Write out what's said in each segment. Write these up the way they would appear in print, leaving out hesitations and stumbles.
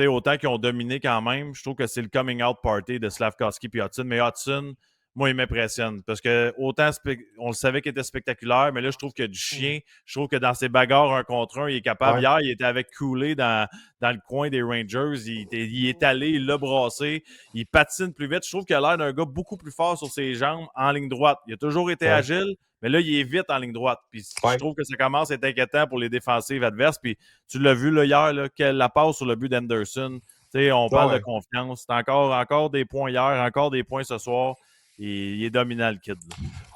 sais, autant qu'ils ont dominé quand même, je trouve que c'est le coming out party de Slavkovski puis Hudson. Mais Hudson, moi, il m'impressionne. Parce que autant on le savait qu'il était spectaculaire, mais là, je trouve que du chien, je trouve que dans ses bagarres un contre un, il est capable. Ouais. Hier, il était avec Cooley dans le coin des Rangers. Il est allé, il l'a brassé. Il patine plus vite. Je trouve qu'il a l'air d'un gars beaucoup plus fort sur ses jambes en ligne droite. Il a toujours été Ouais. agile, mais là, il est vite en ligne droite. Puis je Ouais. trouve que ça commence à être inquiétant pour les défensives adverses. Puis tu l'as vu là, hier, là, la passe sur le but d'Anderson. On Ouais, parle de ouais. confiance. C'est encore des points hier, encore des points ce soir. Il est dominant, le kid.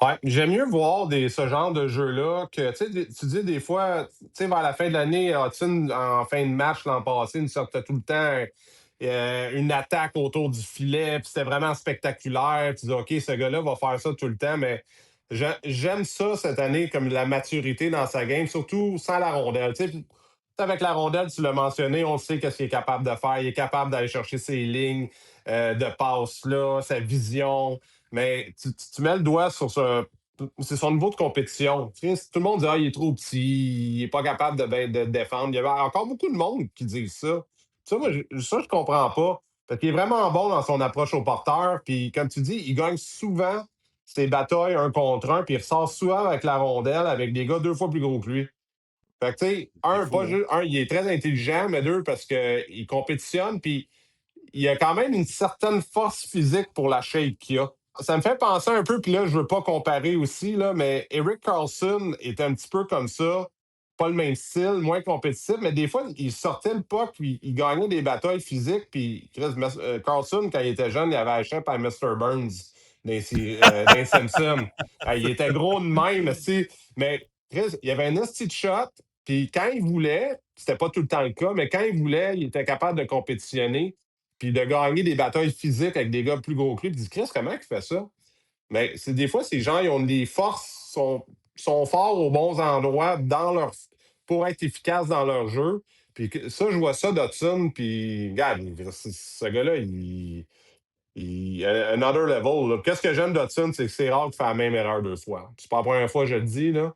Là. Ouais, j'aime mieux voir ce genre de jeu-là que, tu sais, tu dis des fois, tu sais, vers la fin de l'année, Hudson, en fin de match l'an passé, nous sortait tout le temps une attaque autour du filet, puis c'était vraiment spectaculaire. Tu dis, OK, ce gars-là va faire ça tout le temps, mais j'aime ça cette année, comme la maturité dans sa game, surtout sans la rondelle. Tu sais, avec la rondelle, tu l'as mentionné, on sait qu'est-ce qu'il est capable de faire. Il est capable d'aller chercher ses lignes de passe-là, sa vision. Mais tu mets le doigt sur c'est son niveau de compétition. Tu sais, tout le monde dit, ah, il est trop petit, il n'est pas capable de défendre. Il y avait encore beaucoup de monde qui disent ça. Ça, moi, je comprends pas. Parce qu'il est vraiment bon dans son approche au porteur. Puis, comme tu dis, il gagne souvent ses batailles un contre un. Puis, il ressort souvent avec la rondelle avec des gars deux fois plus gros que lui. Fait que, tu sais, C'est un, pas fou, hein? juste, un, il est très intelligent, mais deux, parce qu'il compétitionne. Puis, il y a quand même une certaine force physique pour la shape qu'il a. Ça me fait penser un peu, puis là, je veux pas comparer aussi, là, mais Eric Carlson est un petit peu comme ça. Pas le même style, moins compétitif, mais des fois, il sortait le puck, puis il gagnait des batailles physiques, puis Carlson, quand il était jeune, il avait acheté par Mr. Burns dans les Simpsons. Il était gros de même, mais Chris, il avait un esti de shot, puis quand il voulait, c'était pas tout le temps le cas, mais quand il voulait, il était capable de compétitionner puis de gagner des batailles physiques avec des gars plus gros que lui. Puis tu dis, Chris, comment il fait ça? Mais c'est des fois, ces gens, ils ont des forces, sont forts aux bons endroits pour être efficaces dans leur jeu. Puis ça, je vois ça d'Hudson, puis regarde, ce gars-là, another level. Là. Qu'est-ce que j'aime d'Hudson, c'est que c'est rare qu'il fasse la même erreur deux fois. C'est pas la première fois que je le dis, là.